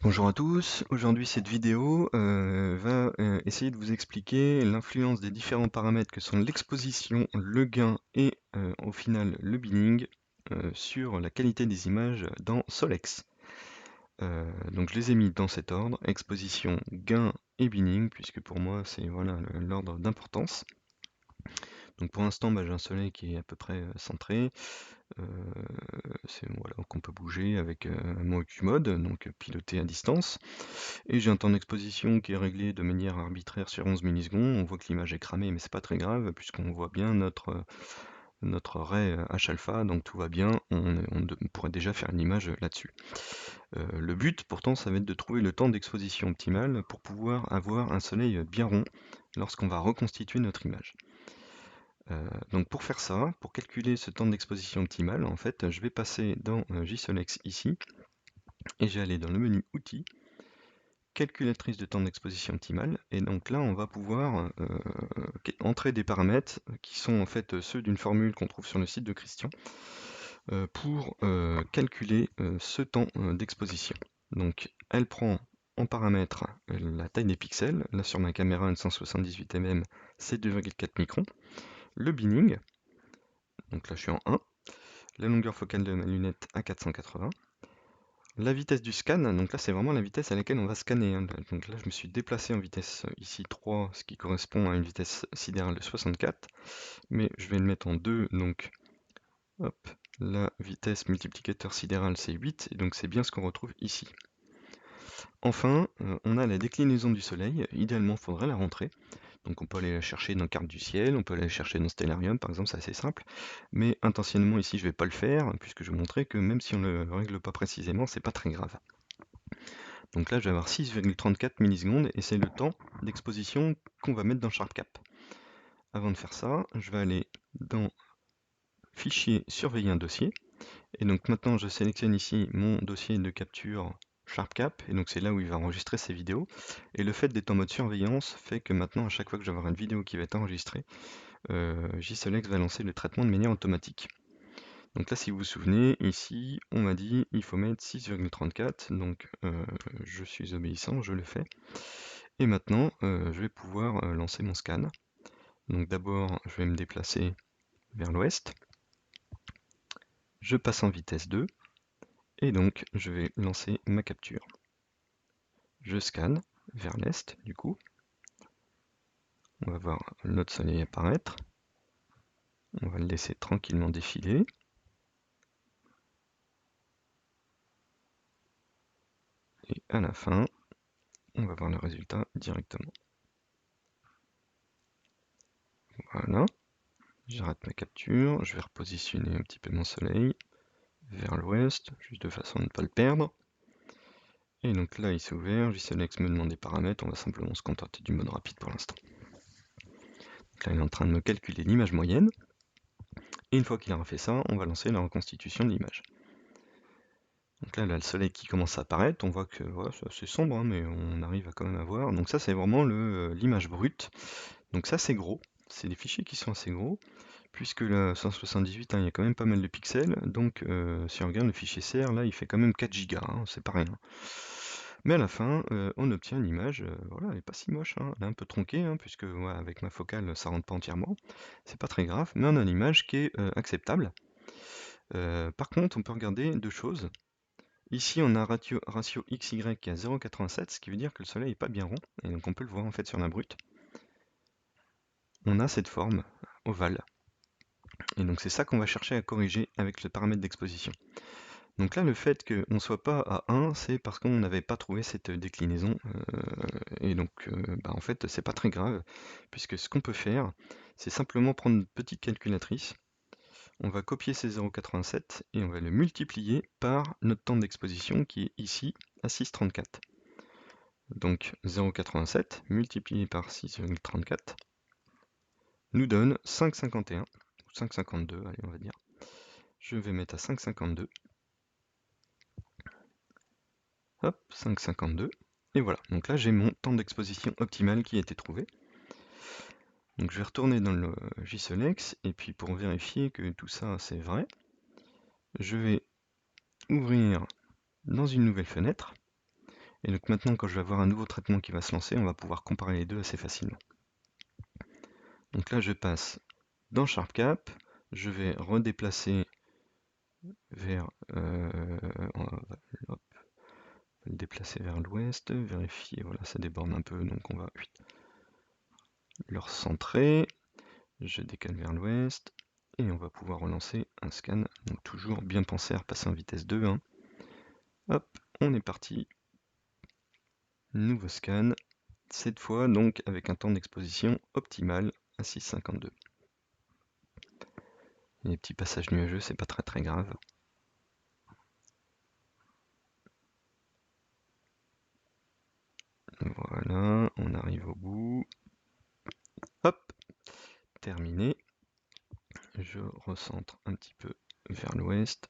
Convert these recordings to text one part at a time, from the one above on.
Bonjour à tous, aujourd'hui cette vidéo va essayer de vous expliquer l'influence des différents paramètres que sont l'exposition, le gain et au final le binning sur la qualité des images dans Solex. Donc je les ai mis dans cet ordre, exposition, gain et binning, puisque pour moi c'est voilà l'ordre d'importance. Donc pour l'instant j'ai un soleil qui est à peu près centré, euh, voilà, qu'on peut bouger avec un mocu mode, donc piloté à distance. Et j'ai un temps d'exposition qui est réglé de manière arbitraire sur 11 millisecondes. On voit que l'image est cramée, mais c'est pas très grave, puisqu'on voit bien notre ray H-alpha, donc tout va bien, on pourrait déjà faire une image là-dessus. Le but, pourtant, ça va être de trouver le temps d'exposition optimal pour pouvoir avoir un soleil bien rond lorsqu'on va reconstituer notre image. Donc pour faire ça, pour calculer ce temps d'exposition optimal, en fait, je vais passer dans JSOLEX ici, et je vais aller dans le menu Outils, calculatrice de temps d'exposition optimale, et donc là on va pouvoir entrer des paramètres qui sont en fait ceux d'une formule qu'on trouve sur le site de Christian pour calculer ce temps d'exposition. Donc elle prend en paramètre la taille des pixels, là sur ma caméra une 178 mm c'est 2,4 microns, le binning, donc là je suis en 1, la longueur focale de ma lunette à 480, la vitesse du scan, donc là c'est vraiment la vitesse à laquelle on va scanner, hein. Donc là je me suis déplacé en vitesse ici 3, ce qui correspond à une vitesse sidérale de 64, mais je vais le mettre en 2, donc hop, la vitesse multiplicateur sidéral c'est 8, et donc c'est bien ce qu'on retrouve ici. Enfin, on a la déclinaison du soleil, idéalement il faudrait la rentrer, donc on peut aller la chercher dans Carte du ciel, on peut aller la chercher dans Stellarium par exemple, c'est assez simple, mais intentionnellement ici je vais pas le faire, puisque je vais montrer que même si on ne le règle pas précisément, c'est pas très grave. Donc là, je vais avoir 6,34 millisecondes et c'est le temps d'exposition qu'on va mettre dans SharpCap. Avant de faire ça, je vais aller dans Fichier, surveiller un dossier. Et donc maintenant, je sélectionne ici mon dossier de capture SharpCap. Et donc c'est là où il va enregistrer ses vidéos. Et le fait d'être en mode surveillance fait que maintenant, à chaque fois que je vais avoir une vidéo qui va être enregistrée, JSOLEX va lancer le traitement de manière automatique. Donc là, si vous vous souvenez, ici, on m'a dit il faut mettre 6,34, donc je suis obéissant, je le fais. Et maintenant, je vais pouvoir lancer mon scan. Donc d'abord, je vais me déplacer vers l'ouest. Je passe en vitesse 2, et donc je vais lancer ma capture. Je scanne vers l'est, du coup. On va voir notre soleil apparaître. On va le laisser tranquillement défiler. Et à la fin, on va voir le résultat directement. Voilà. J'arrête ma capture, je vais repositionner un petit peu mon soleil vers l'ouest, juste de façon à ne pas le perdre. Et donc là, il s'est ouvert, JSOLEX me demande des paramètres, on va simplement se contenter du mode rapide pour l'instant. Donc là, il est en train de me calculer l'image moyenne. Et une fois qu'il aura fait ça, on va lancer la reconstitution de l'image. Donc là, le soleil qui commence à apparaître, on voit que voilà, c'est assez sombre, hein, mais on arrive à quand même à voir. Donc ça, c'est vraiment l'image brute. Donc ça, c'est gros. C'est des fichiers qui sont assez gros, puisque le 178, hein, il y a quand même pas mal de pixels. Donc si on regarde le fichier CR, là, il fait quand même 4 Go, hein, c'est pas rien. Mais à la fin, on obtient une image, voilà, elle est pas si moche, hein. Elle est un peu tronquée, hein, puisque ouais, avec ma focale, ça rentre pas entièrement. C'est pas très grave, mais on a une image qui est acceptable. Par contre, on peut regarder deux choses. Ici, on a ratio XY qui est à 0,87, ce qui veut dire que le soleil n'est pas bien rond, et donc on peut le voir en fait sur la brute. On a cette forme ovale, et donc c'est ça qu'on va chercher à corriger avec le paramètre d'exposition. Donc là, le fait qu'on ne soit pas à 1, c'est parce qu'on n'avait pas trouvé cette déclinaison, et donc en fait, c'est pas très grave, puisque ce qu'on peut faire, c'est simplement prendre une petite calculatrice, on va copier ces 0,87 et on va le multiplier par notre temps d'exposition qui est ici à 6,34. Donc 0,87 multiplié par 6,34 nous donne 5,51 ou 5,52, allez on va dire. Je vais mettre à 5,52. Hop, 5,52. Et voilà, donc là j'ai mon temps d'exposition optimal qui a été trouvé. Donc je vais retourner dans le JSOLEX et puis pour vérifier que tout ça c'est vrai, je vais ouvrir dans une nouvelle fenêtre Et donc maintenant, quand je vais avoir un nouveau traitement qui va se lancer, on va pouvoir comparer les deux assez facilement. Donc là, je passe dans SharpCap, je vais redéplacer vers, on va le déplacer vers l'ouest, vérifier, voilà, ça déborde un peu, donc on va le recentrer, je décale vers l'ouest, et on va pouvoir relancer un scan, donc toujours bien penser à repasser en vitesse 2, hein. Hop, on est parti, nouveau scan, cette fois donc avec un temps d'exposition optimal à 6,52. Les petits passages nuageux, c'est pas très grave. Voilà, on arrive au bout. Hop, terminé. Je recentre un petit peu vers l'ouest.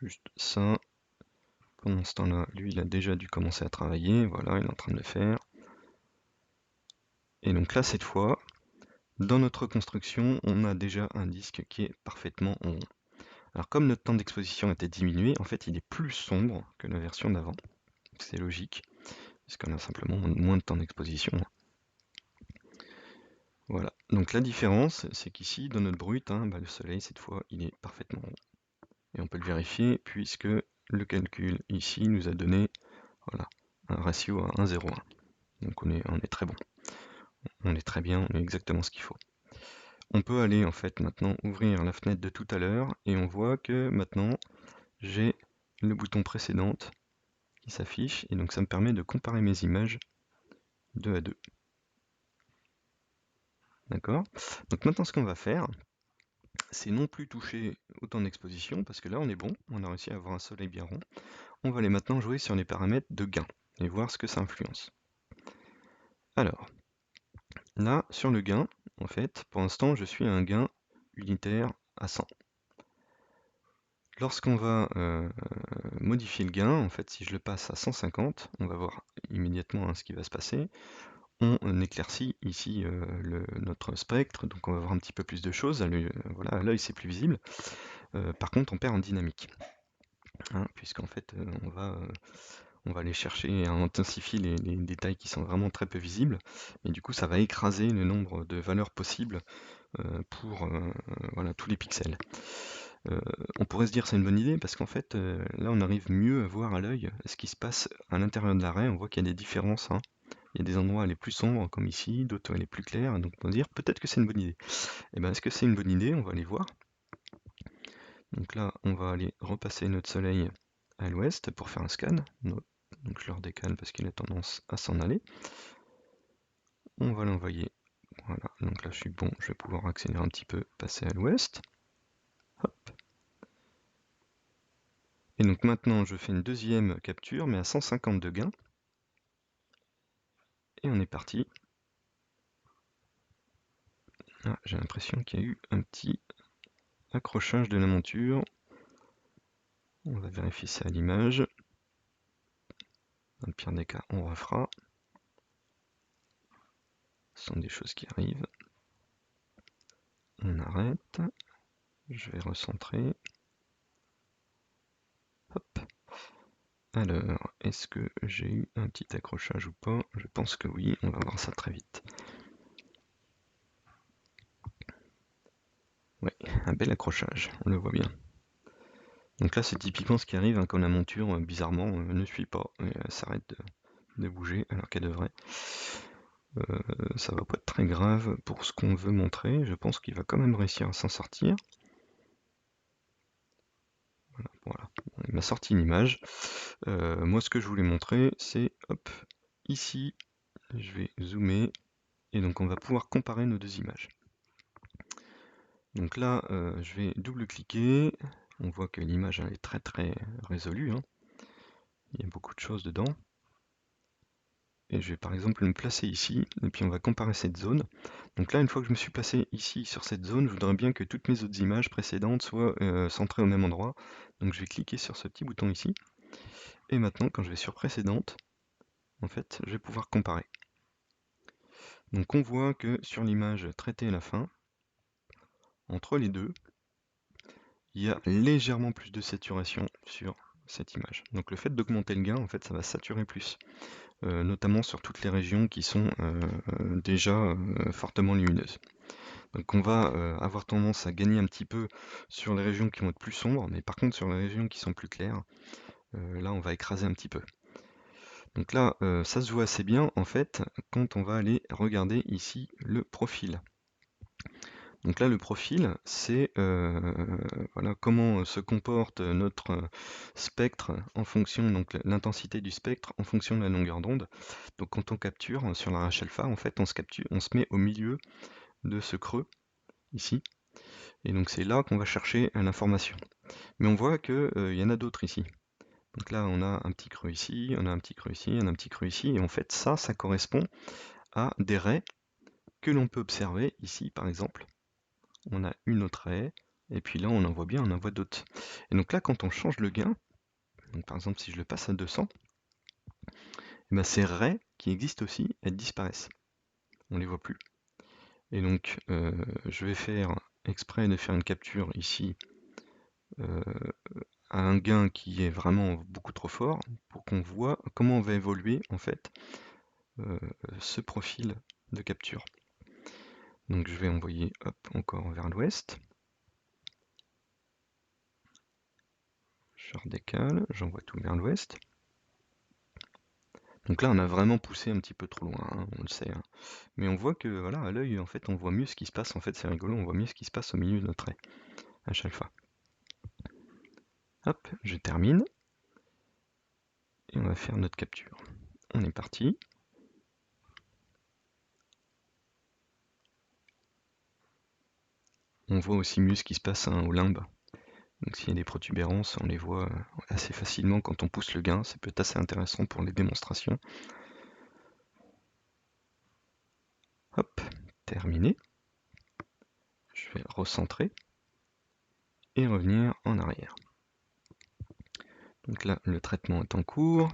Juste ça. Pendant ce temps-là, lui, il a déjà dû commencer à travailler. Voilà, il est en train de le faire. Et donc là, cette fois, dans notre construction, on a déjà un disque qui est parfaitement rond. Alors comme notre temps d'exposition était diminué, en fait, il est plus sombre que la version d'avant. C'est logique, puisqu'on a simplement moins de temps d'exposition. Voilà, donc la différence, c'est qu'ici, dans notre brut, hein, le soleil, cette fois, il est parfaitement rond. Et on peut le vérifier, puisque le calcul ici nous a donné, voilà, un ratio à 1,01. Donc on est très bon. On est très bien, on est exactement ce qu'il faut. On peut aller, en fait, maintenant, ouvrir la fenêtre de tout à l'heure, et on voit que, maintenant, j'ai le bouton précédente qui s'affiche, et donc ça me permet de comparer mes images 2 à 2. D'accord? Donc maintenant, ce qu'on va faire, c'est non plus toucher au temps d'exposition, parce que là on est bon, on a réussi à avoir un soleil bien rond. On va aller maintenant jouer sur les paramètres de gain, et voir ce que ça influence. Alors, là, sur le gain, en fait, pour l'instant, je suis à un gain unitaire à 100. Lorsqu'on va modifier le gain, en fait, si je le passe à 150, on va voir immédiatement ce qui va se passer. On éclaircit ici notre spectre, donc on va voir un petit peu plus de choses. Voilà, à l'œil, c'est plus visible. Par contre, on perd en dynamique, hein, puisqu'en fait, on va aller chercher à intensifier les détails qui sont vraiment très peu visibles, et du coup, ça va écraser le nombre de valeurs possibles pour voilà, tous les pixels. On pourrait se dire c'est une bonne idée parce qu'en fait là on arrive mieux à voir à l'œil ce qui se passe à l'intérieur de l'arrêt. On voit qu'il y a des différences, hein. Il y a des endroits où elle est plus sombre comme ici, d'autres où elle est plus claire, donc on peut dire peut-être que c'est une bonne idée. Et bien est-ce que c'est une bonne idée? On va aller voir. Donc là on va aller repasser notre soleil à l'ouest pour faire un scan. Donc je le redécale parce qu'il a tendance à s'en aller. On va l'envoyer. Voilà, donc là je suis bon, je vais pouvoir accélérer un petit peu, passer à l'ouest. Hop. Et donc maintenant je fais une deuxième capture, mais à 150 de gain. Et on est parti. Ah, j'ai l'impression qu'il y a eu un petit accrochage de la monture. On va vérifier ça à l'image. Dans le pire des cas, on refera. Ce sont des choses qui arrivent. On arrête. Je vais recentrer. Hop. Alors, est-ce que j'ai eu un petit accrochage ou pas? Je pense que oui, on va voir ça très vite. Ouais, un bel accrochage, on le voit bien. Donc là, c'est typiquement ce qui arrive quand la monture, bizarrement, ne suit pas. Elle s'arrête de bouger alors qu'elle devrait. Ça va pas être très grave pour ce qu'on veut montrer. Je pense qu'il va quand même réussir à s'en sortir. Voilà. Il m'a sorti une image. Moi, ce que je voulais montrer, c'est, hop, ici, je vais zoomer, et donc on va pouvoir comparer nos deux images. Donc là, je vais double-cliquer. On voit que l'image est très résolue, hein. Il y a beaucoup de choses dedans. Et je vais par exemple me placer ici, et puis on va comparer cette zone. Donc là, une fois que je me suis placé ici sur cette zone, je voudrais bien que toutes mes autres images précédentes soient centrées au même endroit. Donc je vais cliquer sur ce petit bouton ici. Et maintenant, quand je vais sur précédente, en fait, je vais pouvoir comparer. Donc on voit que sur l'image traitée à la fin, entre les deux, il y a légèrement plus de saturation sur cette image. Donc le fait d'augmenter le gain, en fait, ça va saturer plus, notamment sur toutes les régions qui sont déjà fortement lumineuses. Donc on va avoir tendance à gagner un petit peu sur les régions qui vont être plus sombres, mais par contre sur les régions qui sont plus claires, là on va écraser un petit peu. Donc là, ça se voit assez bien en fait quand on va aller regarder ici le profil. Donc là, le profil, c'est voilà, comment se comporte notre spectre en fonction, donc l'intensité du spectre en fonction de la longueur d'onde. Donc quand on capture sur la alpha, en fait, on se met au milieu de ce creux ici, et donc c'est là qu'on va chercher l'information. Mais on voit qu'il y en a d'autres ici. Donc là, on a un petit creux ici, on a un petit creux ici, on a un petit creux ici, et en fait, ça correspond à des raies que l'on peut observer ici, par exemple. On a une autre raie, et puis là, on en voit bien, on en voit d'autres. Et donc là, quand on change le gain, donc par exemple, si je le passe à 200, et ben ces raies qui existent aussi, elles disparaissent. On les voit plus. Et donc, je vais faire exprès de faire une capture ici à un gain qui est vraiment beaucoup trop fort pour qu'on voit comment on va évoluer en fait ce profil de capture. Donc je vais envoyer hop, encore vers l'ouest. Je redécale, j'envoie tout vers l'ouest. Donc là on a vraiment poussé un petit peu trop loin, hein, on le sait. Hein. Mais on voit que voilà, à l'œil en fait on voit mieux ce qui se passe, en fait c'est rigolo, on voit mieux ce qui se passe au milieu de notre trait, H-alpha. Hop, je termine. Et on va faire notre capture. On est parti. On voit aussi mieux ce qui se passe hein, au limbe. Donc s'il y a des protubérances, on les voit assez facilement quand on pousse le gain. C'est peut-être assez intéressant pour les démonstrations. Hop, terminé. Je vais recentrer et revenir en arrière. Donc là, le traitement est en cours.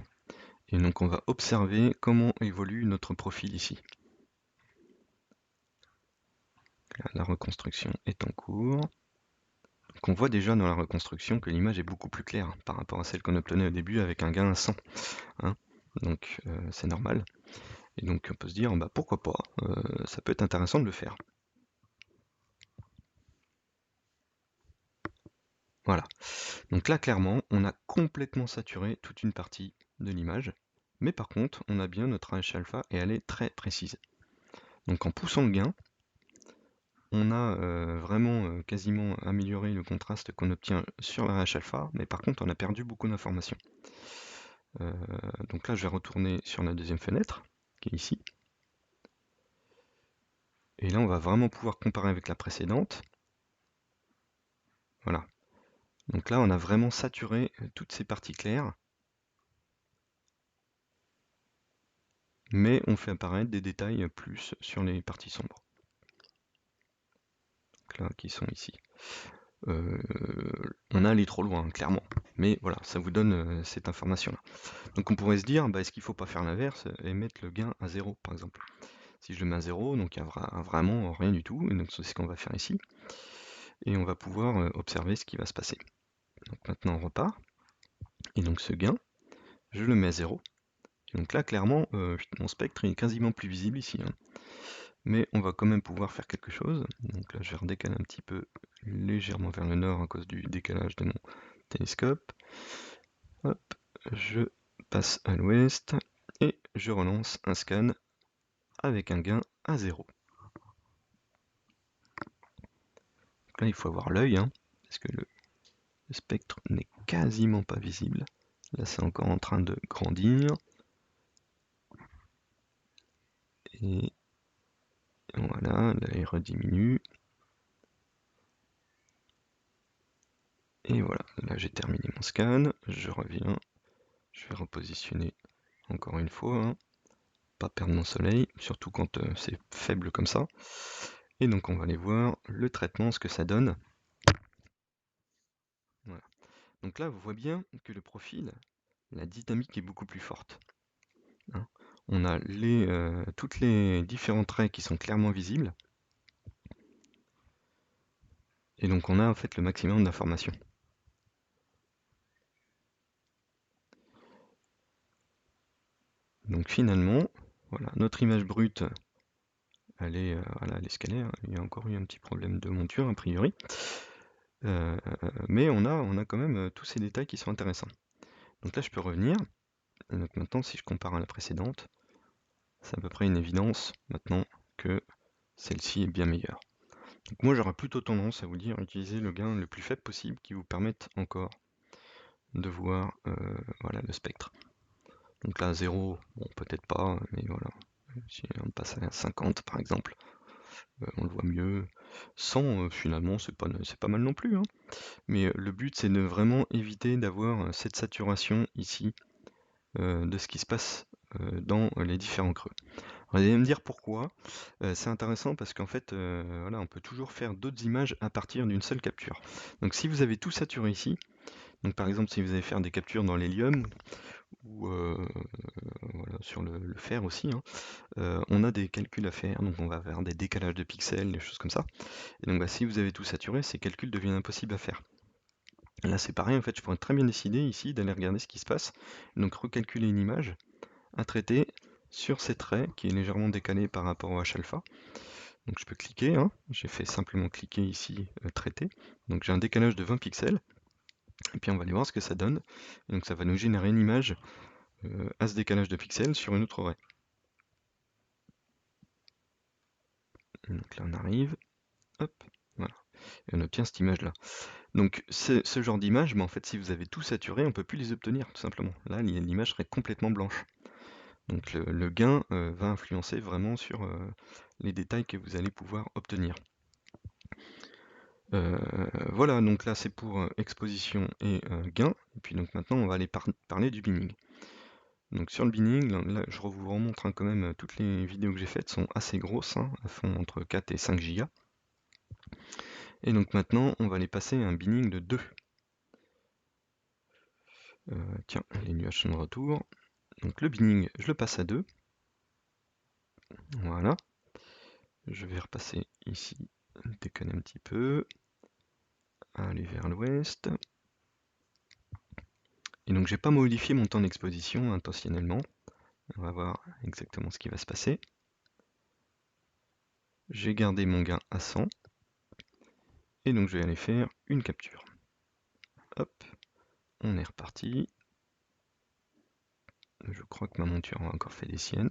Et donc on va observer comment évolue notre profil ici. Là, la reconstruction est en cours. Donc on voit déjà dans la reconstruction que l'image est beaucoup plus claire par rapport à celle qu'on obtenait au début avec un gain à 100. Hein. Donc c'est normal. Et donc on peut se dire, bah, pourquoi pas, ça peut être intéressant de le faire. Voilà. Donc là, clairement, on a complètement saturé toute une partie de l'image. Mais par contre, on a bien notre H-alpha et elle est très précise. Donc en poussant le gain, on a vraiment quasiment amélioré le contraste qu'on obtient sur la H-alpha, mais par contre, on a perdu beaucoup d'informations. Donc là, je vais retourner sur la deuxième fenêtre, qui est ici. Et là, on va vraiment pouvoir comparer avec la précédente. Voilà. Donc là, on a vraiment saturé toutes ces parties claires. Mais on fait apparaître des détails plus sur les parties sombres. Donc là, qui sont ici. On a allé trop loin, clairement. Mais voilà, ça vous donne cette information-là. Donc on pourrait se dire, bah, est-ce qu'il ne faut pas faire l'inverse et mettre le gain à 0, par exemple. Si je le mets à 0, donc il n'y a vraiment rien du tout, et donc c'est ce qu'on va faire ici. Et on va pouvoir observer ce qui va se passer. Donc maintenant on repart, et donc ce gain, je le mets à 0. Et donc là, clairement, mon spectre est quasiment plus visible ici. Hein. Mais on va quand même pouvoir faire quelque chose. Donc là, je vais redécaler un petit peu légèrement vers le nord à cause du décalage de mon télescope. Hop, je passe à l'ouest et je relance un scan avec un gain à 0. Donc là, il faut avoir l'œil, hein, parce que le spectre n'est quasiment pas visible. Là, c'est encore en train de grandir. Et voilà, là, il rediminue. Et voilà, là j'ai terminé mon scan, je reviens, je vais repositionner encore une fois, hein. Pas perdre mon soleil, surtout quand c'est faible comme ça. Et donc on va aller voir le traitement, ce que ça donne. Voilà. Donc là, vous voyez bien que le profil, la dynamique est beaucoup plus forte. Hein. On a toutes les différents traits qui sont clairement visibles. Et donc on a en fait le maximum d'informations. Donc finalement, voilà, notre image brute, elle est, voilà, elle est scalée, hein. Il y a encore eu un petit problème de monture a priori. Mais on a quand même tous ces détails qui sont intéressants. Donc là je peux revenir, et donc maintenant si je compare à la précédente, c'est à peu près une évidence maintenant que celle-ci est bien meilleure. Donc moi j'aurais plutôt tendance à vous dire utiliser le gain le plus faible possible qui vous permette encore de voir voilà, le spectre. Donc là 0, bon peut-être pas, mais voilà. Si on passe à 50 par exemple, on le voit mieux. 100 finalement c'est pas mal non plus, hein. Mais le but c'est de vraiment éviter d'avoir cette saturation ici de ce qui se passe dans les différents creux. Alors, vous allez me dire pourquoi. C'est intéressant parce qu'en fait, voilà, on peut toujours faire d'autres images à partir d'une seule capture. Donc si vous avez tout saturé ici, donc par exemple si vous allez faire des captures dans l'hélium ou voilà, sur le fer aussi, hein, on a des calculs à faire, donc on va faire des décalages de pixels, des choses comme ça. Et donc bah, si vous avez tout saturé, ces calculs deviennent impossibles à faire. Là c'est pareil, en fait, je pourrais très bien décider ici d'aller regarder ce qui se passe, donc recalculer une image à traiter sur ces traits qui est légèrement décalé par rapport au H-alpha. Donc je peux cliquer, hein. J'ai fait simplement cliquer ici, traiter. Donc j'ai un décalage de 20 pixels, et puis on va aller voir ce que ça donne. Et donc ça va nous générer une image à ce décalage de pixels sur une autre raie. Et donc là on arrive, hop, voilà, et on obtient cette image-là. Donc ce genre d'image, mais en fait si vous avez tout saturé, on ne peut plus les obtenir tout simplement. Là l'image serait complètement blanche. Donc le gain va influencer vraiment sur les détails que vous allez pouvoir obtenir. Voilà, donc là c'est pour exposition et gain. Et puis donc maintenant on va aller parler du binning. Donc sur le binning, là je vous remontre, hein, quand même, toutes les vidéos que j'ai faites sont assez grosses, hein, elles font entre 4 et 5 gigas. Et donc maintenant on va aller passer à un binning de 2. Tiens, les nuages sont de retour. Donc le binning, je le passe à 2. Voilà. Je vais repasser ici, déconner un petit peu. Aller vers l'ouest. Et donc j'ai pas modifié mon temps d'exposition intentionnellement. On va voir exactement ce qui va se passer. J'ai gardé mon gain à 100. Et donc je vais aller faire une capture. Hop, on est reparti. Je crois que ma monture a encore fait des siennes.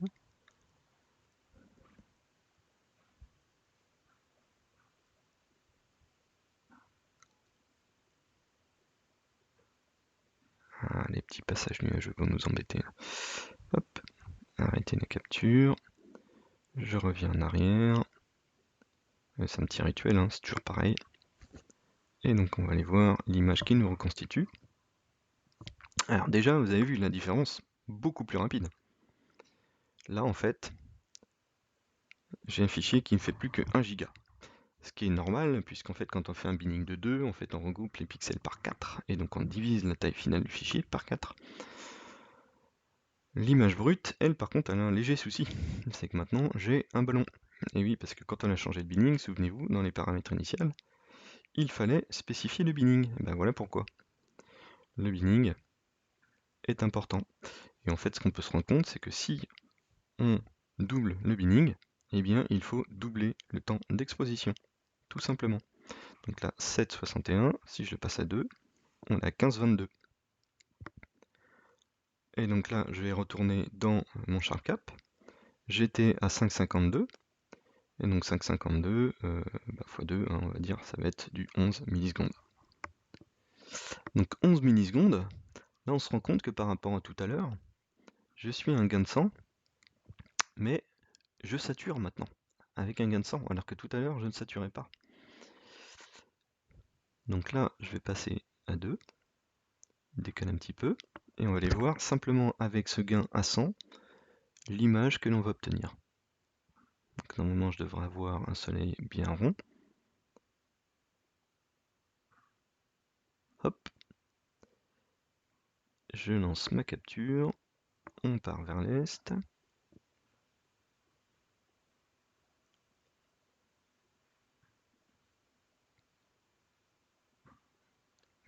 Ah, les petits passages nuageux vont nous embêter. Hop, arrêter la capture. Je reviens en arrière. C'est un petit rituel, hein, c'est toujours pareil. Et donc on va aller voir l'image qui nous reconstitue. Alors déjà, vous avez vu la différence beaucoup plus rapide. Là en fait, j'ai un fichier qui ne fait plus que 1 giga. Ce qui est normal, puisqu'en fait quand on fait un binning de 2, en fait on regroupe les pixels par 4, et donc on divise la taille finale du fichier par 4. L'image brute, elle par contre, elle a un léger souci, c'est que maintenant j'ai un ballon. Et oui, parce que quand on a changé de binning, souvenez-vous, dans les paramètres initiales, il fallait spécifier le binning. Et ben voilà pourquoi. Le binning est important. Et en fait, ce qu'on peut se rendre compte, c'est que si on double le binning, eh bien il faut doubler le temps d'exposition, tout simplement. Donc là, 7,61, si je le passe à 2, on a 15,22. Et donc là, je vais retourner dans mon SharpCap. J'étais à 5,52. Et donc 5,52 x 2, hein, on va dire, ça va être du 11 millisecondes. Donc 11 millisecondes, là on se rend compte que par rapport à tout à l'heure, je suis à un gain de 100, mais je sature maintenant, avec un gain de 100, alors que tout à l'heure je ne saturais pas. Donc là, je vais passer à 2, décaler un petit peu, et on va aller voir simplement avec ce gain à 100, l'image que l'on va obtenir. Donc normalement je devrais avoir un soleil bien rond. Hop, je lance ma capture, on part vers l'est.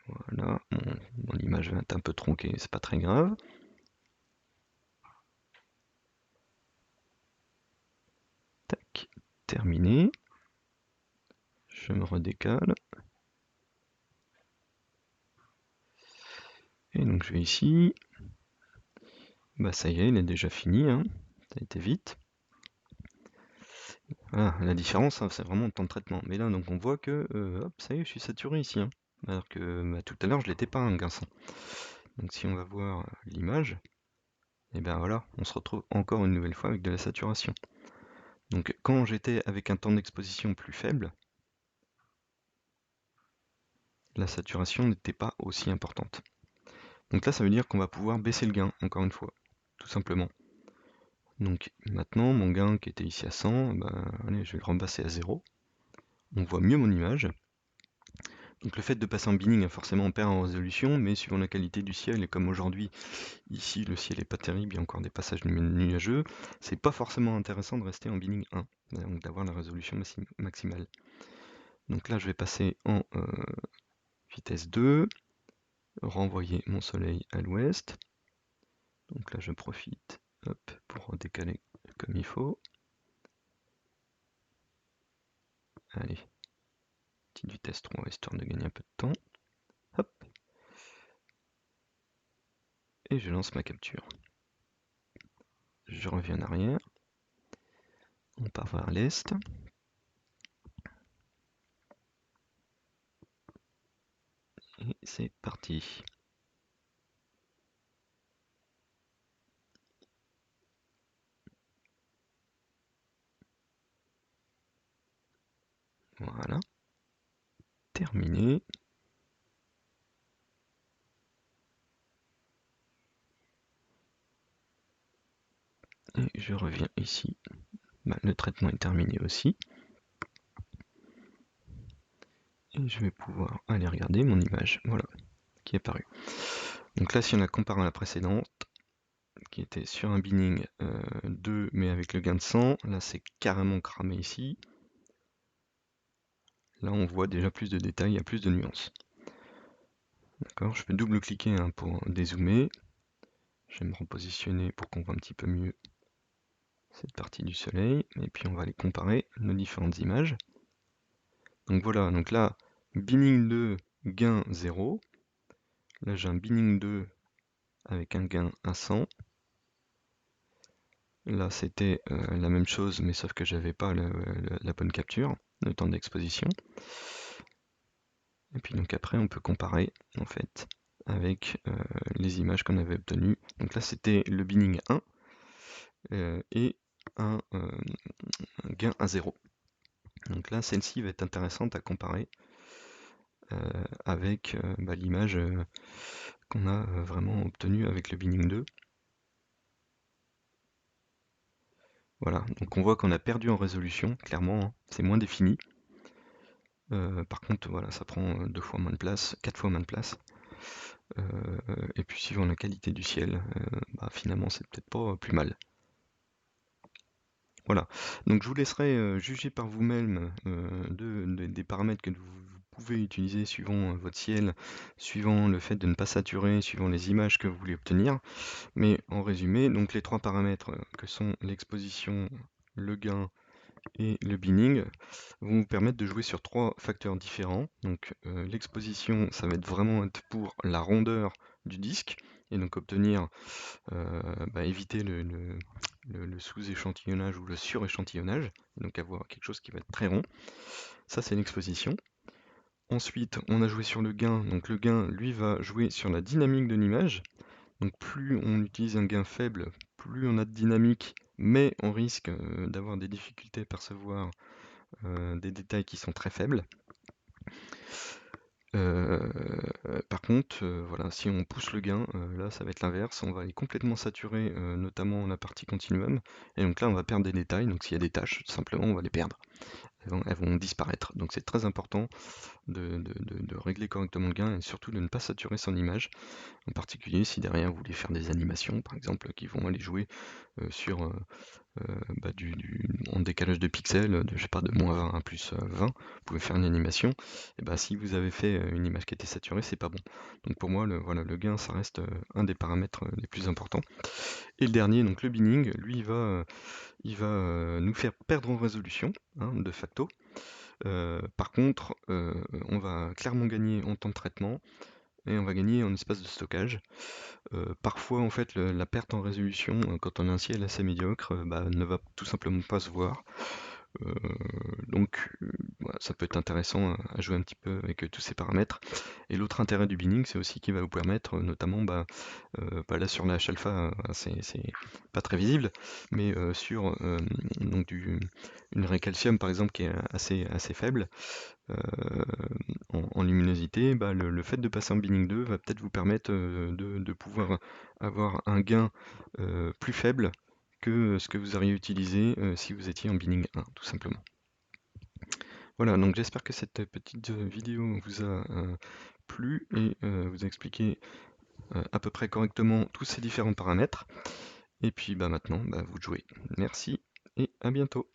Voilà, mon image va être un peu tronquée, c'est pas très grave. terminé. Je me redécale. Et donc je vais ici. Bah ça y est, il est déjà fini, hein. Ça a été vite. Voilà, la différence, hein, c'est vraiment le temps de traitement. Mais là, donc on voit que, hop, ça y est, je suis saturé ici, hein. Alors que bah, tout à l'heure, je l'étais pas, un gain 100. Donc si on va voir l'image, et bien voilà, on se retrouve encore une nouvelle fois avec de la saturation. Donc quand j'étais avec un temps d'exposition plus faible, la saturation n'était pas aussi importante. Donc là, ça veut dire qu'on va pouvoir baisser le gain, encore une fois, tout simplement. Donc maintenant, mon gain qui était ici à 100, bah, allez, je vais le repasser à 0. On voit mieux mon image. Donc le fait de passer en binning, forcément on perd en résolution, mais suivant la qualité du ciel, et comme aujourd'hui, ici le ciel est pas terrible, il y a encore des passages nuageux, c'est pas forcément intéressant de rester en binning 1, donc d'avoir la résolution maximale. Donc là je vais passer en vitesse 2, renvoyer mon soleil à l'ouest. Donc là je profite hop, pour décaler comme il faut. Allez, petite vitesse 3 histoire de gagner un peu de temps. Hop. Et je lance ma capture. Je reviens en arrière. On part vers l'est. Et c'est parti. Voilà. Terminé. Et je reviens ici. Bah, le traitement est terminé aussi. Et je vais pouvoir aller regarder mon image. Voilà, qui est apparue. Donc là, si on la compare à la précédente, qui était sur un binning 2, mais avec le gain de 100, là c'est carrément cramé ici. Là, on voit déjà plus de détails, il y a plus de nuances. D'accord, je peux double-cliquer hein, pour dézoomer. Je vais me repositionner pour qu'on voit un petit peu mieux cette partie du soleil. Et puis on va aller comparer nos différentes images. Donc voilà, donc là, binning 2, gain 0. Là j'ai un binning 2 avec un gain à 100. Là c'était la même chose, mais sauf que j'avais pas la bonne capture, le temps d'exposition. Et puis donc après on peut comparer en fait avec les images qu'on avait obtenues. Donc là c'était le binning 1 et un gain à 0. Donc là celle-ci va être intéressante à comparer avec l'image qu'on a vraiment obtenue avec le binning 2. Voilà, donc on voit qu'on a perdu en résolution, clairement, hein, c'est moins défini. Par contre, voilà, ça prend 2 fois moins de place, 4 fois moins de place. Et puis suivant la qualité du ciel, finalement c'est peut-être pas plus mal. Voilà, donc je vous laisserai juger par vous-même des paramètres que vous pouvez utiliser suivant votre ciel, suivant le fait de ne pas saturer, suivant les images que vous voulez obtenir. Mais en résumé, donc les 3 paramètres que sont l'exposition, le gain et le binning vont vous permettre de jouer sur 3 facteurs différents. Donc l'exposition, ça va être vraiment pour la rondeur du disque, et donc obtenir, éviter le sous-échantillonnage ou le sur-échantillonnage, donc avoir quelque chose qui va être très rond. Ça c'est l'exposition. Ensuite, on a joué sur le gain, donc le gain, lui, va jouer sur la dynamique de l'image. Donc plus on utilise un gain faible, plus on a de dynamique, mais on risque d'avoir des difficultés à percevoir des détails qui sont très faibles. Par contre, voilà, si on pousse le gain, là ça va être l'inverse, on va aller complètement saturer notamment la partie continuum, et donc là on va perdre des détails, donc s'il y a des tâches, tout simplement on va les perdre. Elles vont disparaître. Donc c'est très important de régler correctement le gain et surtout de ne pas saturer son image. En particulier si derrière vous voulez faire des animations par exemple qui vont aller jouer sur en décalage de pixels, je sais pas, de -20 à +20, vous pouvez faire une animation, et si vous avez fait une image qui était saturée, c'est pas bon. Donc pour moi, voilà, le gain, ça reste un des paramètres les plus importants. Et le dernier, donc le binning, lui, il va nous faire perdre en résolution, hein, de facto. Par contre, on va clairement gagner en temps de traitement et on va gagner en espace de stockage. Parfois, en fait, la perte en résolution, quand on a un ciel assez médiocre, bah, ne va tout simplement pas se voir. Euh, donc, voilà, ça peut être intéressant à jouer un petit peu avec tous ces paramètres. Et l'autre intérêt du binning, c'est aussi qu'il va vous permettre, notamment, bah, là sur la H-alpha, c'est pas très visible, mais sur donc une ray calcium par exemple qui est assez faible en luminosité, bah, le fait de passer en binning 2 va peut-être vous permettre de pouvoir avoir un gain plus faible que ce que vous auriez utilisé si vous étiez en binning 1, tout simplement. Voilà, donc j'espère que cette petite vidéo vous a plu et vous a expliqué à peu près correctement tous ces différents paramètres. Et puis bah, maintenant, bah, vous jouez. Merci et à bientôt.